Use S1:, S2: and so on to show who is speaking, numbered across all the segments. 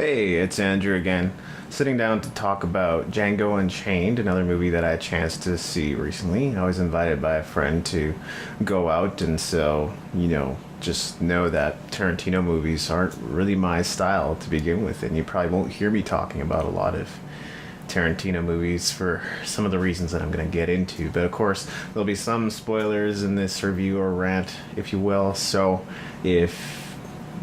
S1: Hey, it's Andrew again. Sitting down to talk about Django Unchained, another movie that I had a chance to see recently. I was invited by a friend to go out, and so, just know that Tarantino movies aren't really my style to begin with, and you probably won't hear me talking about a lot of Tarantino movies for some of the reasons that I'm going to get into. But of course, there'll be some spoilers in this review or rant, if you will. So if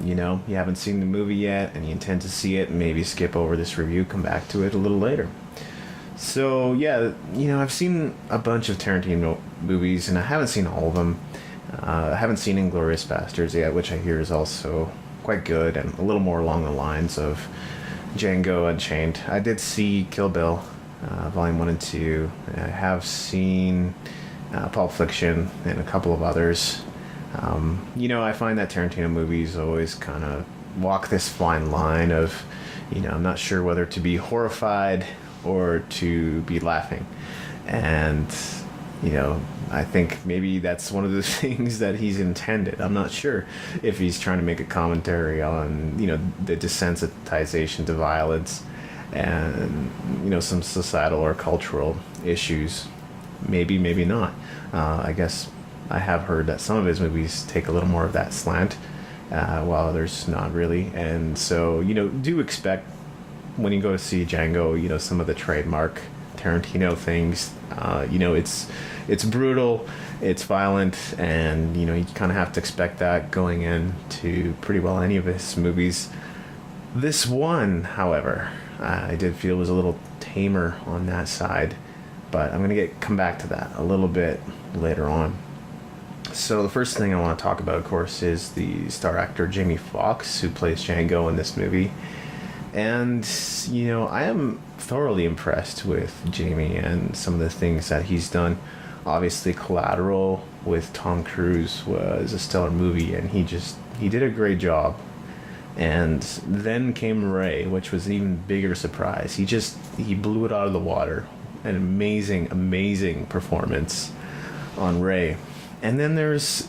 S1: you haven't seen the movie yet and you intend to see it, maybe skip over this review, come back to it a little later. So yeah, I've seen a bunch of Tarantino movies and I haven't seen all of them. I haven't seen Inglourious Basterds yet, which I hear is also quite good and a little more along the lines of Django Unchained. I did see Kill Bill, Volume 1 and 2. I have seen Pulp Fiction and a couple of others. I find that Tarantino movies always kind of walk this fine line of, I'm not sure whether to be horrified or to be laughing. And, I think maybe that's one of the things that he's intended. I'm not sure if he's trying to make a commentary on, the desensitization to violence and, some societal or cultural issues. Maybe not. I guess I have heard that some of his movies take a little more of that slant, while others not really. And so, do expect when you go to see Django, some of the trademark Tarantino things. It's brutal, it's violent, and you kind of have to expect that going into pretty well any of his movies. This one, however, I did feel was a little tamer on that side, but I'm gonna come back to that a little bit later on. So the first thing I want to talk about, of course, is the star actor Jamie Foxx, who plays Django in this movie. And, I am thoroughly impressed with Jamie and some of the things that he's done. Obviously, Collateral with Tom Cruise was a stellar movie, and he did a great job. And then came Ray, which was an even bigger surprise. He blew it out of the water. An amazing performance on Ray. And then there's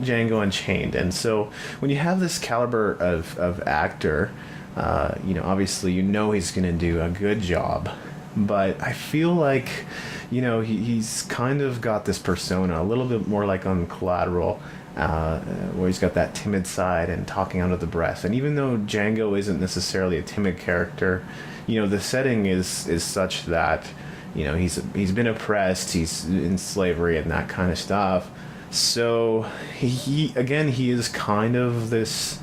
S1: Django Unchained. And so when you have this caliber of actor, obviously he's going to do a good job. But I feel like, he's kind of got this persona, a little bit more like on Collateral, where he's got that timid side and talking under the breath. And even though Django isn't necessarily a timid character, the setting is such that, he's been oppressed, he's in slavery and that kind of stuff. So he is kind of this,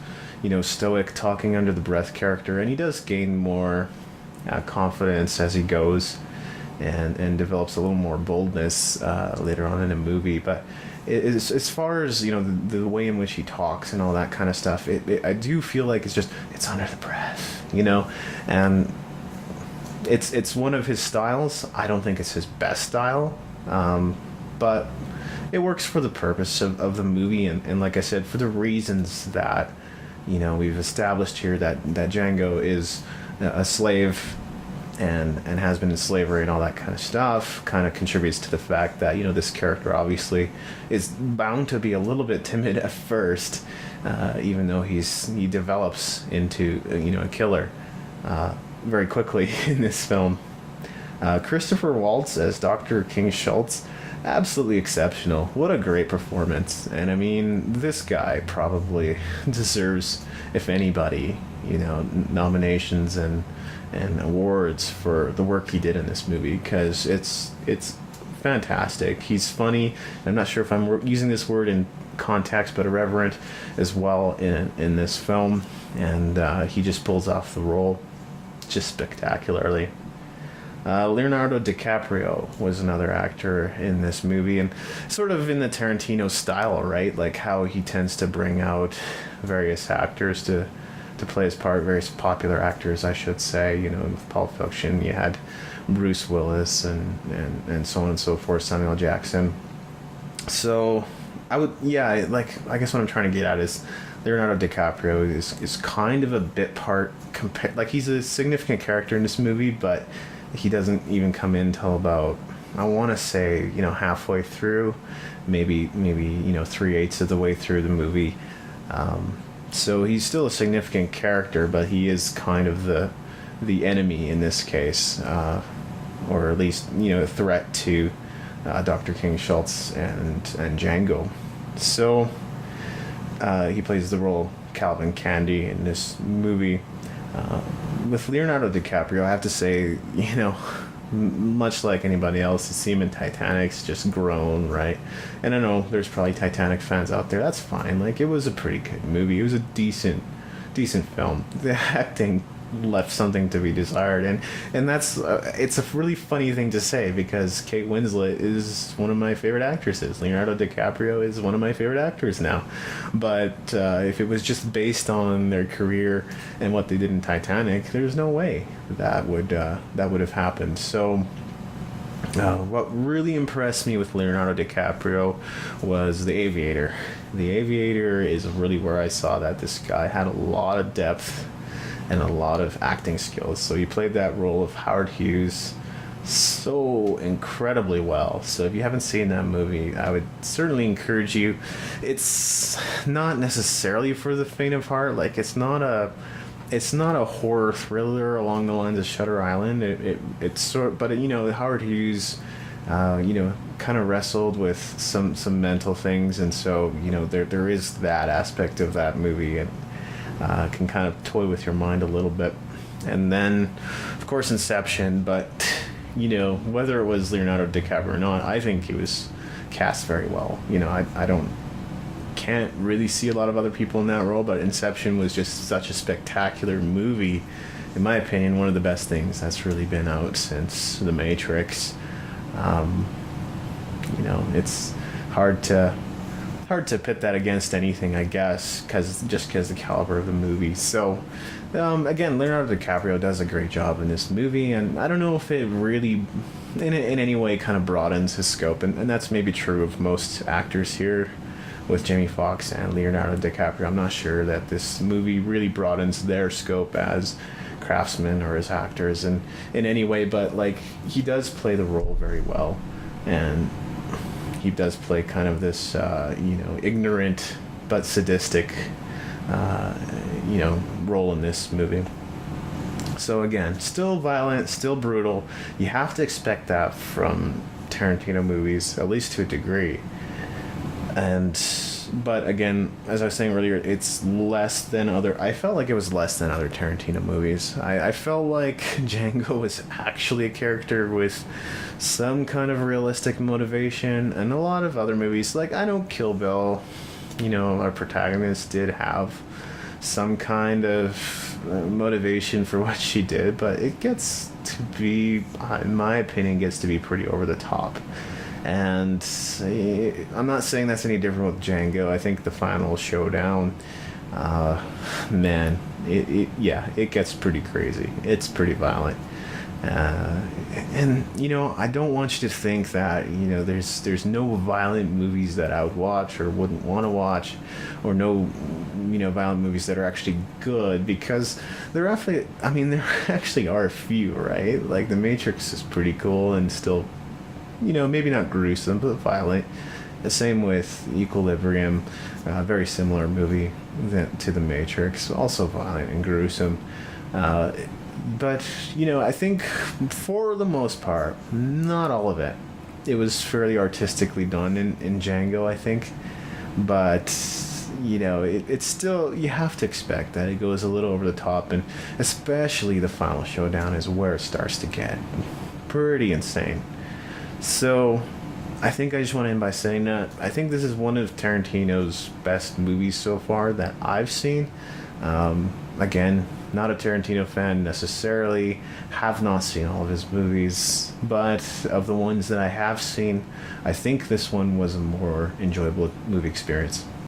S1: stoic talking under the breath character, and he does gain more confidence as he goes and develops a little more boldness later on in the movie. But as far as the way in which he talks and all that kind of stuff, I do feel like it's under the breath, and it's one of his styles. I don't think it's his best style, but it works for the purpose of the movie, and like I said, for the reasons that we've established here, that Django is a slave and has been in slavery and all that kind of stuff, kind of contributes to the fact that this character obviously is bound to be a little bit timid at first, even though he develops into a killer very quickly in this film. Christopher Waltz as Dr. King Schultz, absolutely exceptional. What a great performance. And I mean, this guy probably deserves, if anybody, nominations and awards for the work he did in this movie, because it's fantastic. He's funny. I'm not sure if I'm using this word in context, but irreverent as well in this film, and he just pulls off the role just spectacularly. Leonardo DiCaprio was another actor in this movie, and sort of in the Tarantino style, right? Like how he tends to bring out various actors to play his part, various popular actors, I should say. In Pulp Fiction, you had Bruce Willis and so on and so forth, Samuel Jackson. So I guess what I'm trying to get at is Leonardo DiCaprio is kind of a bit part, like he's a significant character in this movie, but he doesn't even come in till about, I want to say, halfway through, maybe 3/8 of the way through the movie. So he's still a significant character, but he is kind of the enemy in this case, or at least a threat to Dr. King Schultz and Django. So he plays the role of Calvin Candy in this movie. With Leonardo DiCaprio, I have to say, much like anybody else, his theme in Titanic's just grown, right? And I know there's probably Titanic fans out there. That's fine. Like, it was a pretty good movie. It was a decent film. The acting left something to be desired, and that's it's a really funny thing to say, because Kate Winslet is one of my favorite actresses. Leonardo DiCaprio is one of my favorite actors now. But if it was just based on their career and what they did in Titanic, there's no way that would have happened. So what really impressed me with Leonardo DiCaprio was The Aviator. The Aviator is really where I saw that this guy had a lot of depth and a lot of acting skills. So he played that role of Howard Hughes so incredibly well. So if you haven't seen that movie, I would certainly encourage you. It's not necessarily for the faint of heart. Like, it's not a horror thriller along the lines of Shutter Island. It's sort, but Howard Hughes, kind of wrestled with some mental things, and so there is that aspect of that movie, and can kind of toy with your mind a little bit. And then, of course, Inception. But whether it was Leonardo DiCaprio or not, I think he was cast very well. Can't really see a lot of other people in that role, but Inception was just such a spectacular movie. In my opinion, one of the best things that's really been out since The Matrix. It's hard to pit that against anything, I guess, because the caliber of the movie. So again, Leonardo DiCaprio does a great job in this movie, and I don't know if it really in any way kind of broadens his scope, and that's maybe true of most actors here with Jamie Foxx and Leonardo DiCaprio. I'm not sure that this movie really broadens their scope as craftsmen or as actors in any way, but like, he does play the role very well, and he does play kind of this ignorant but sadistic role in this movie. So again, still violent, still brutal. You have to expect that from Tarantino movies, at least to a degree. But again, as I was saying earlier, it's less than other. I felt like it was less than other Tarantino movies. I felt like Django was actually a character with some kind of realistic motivation, and a lot of other movies, like I know Kill Bill, our protagonist did have some kind of motivation for what she did, but it gets to be, in my opinion, pretty over the top. And I'm not saying that's any different with Django. I think the final showdown, it gets pretty crazy. It's pretty violent. And I don't want you to think that there's no violent movies that I would watch or wouldn't want to watch, or no violent movies that are actually good, because there actually are a few, right? Like The Matrix is pretty cool and still maybe not gruesome, but violent. The same with Equilibrium, a very similar movie to The Matrix, also violent and gruesome. But I think for the most part, not all of it. It was fairly artistically done in Django, I think. But it's still, you have to expect that it goes a little over the top, and especially the final showdown is where it starts to get pretty insane. So I think I just want to end by saying that I think this is one of Tarantino's best movies so far that I've seen. Again, not a Tarantino fan necessarily, have not seen all of his movies, but of the ones that I have seen, I think this one was a more enjoyable movie experience.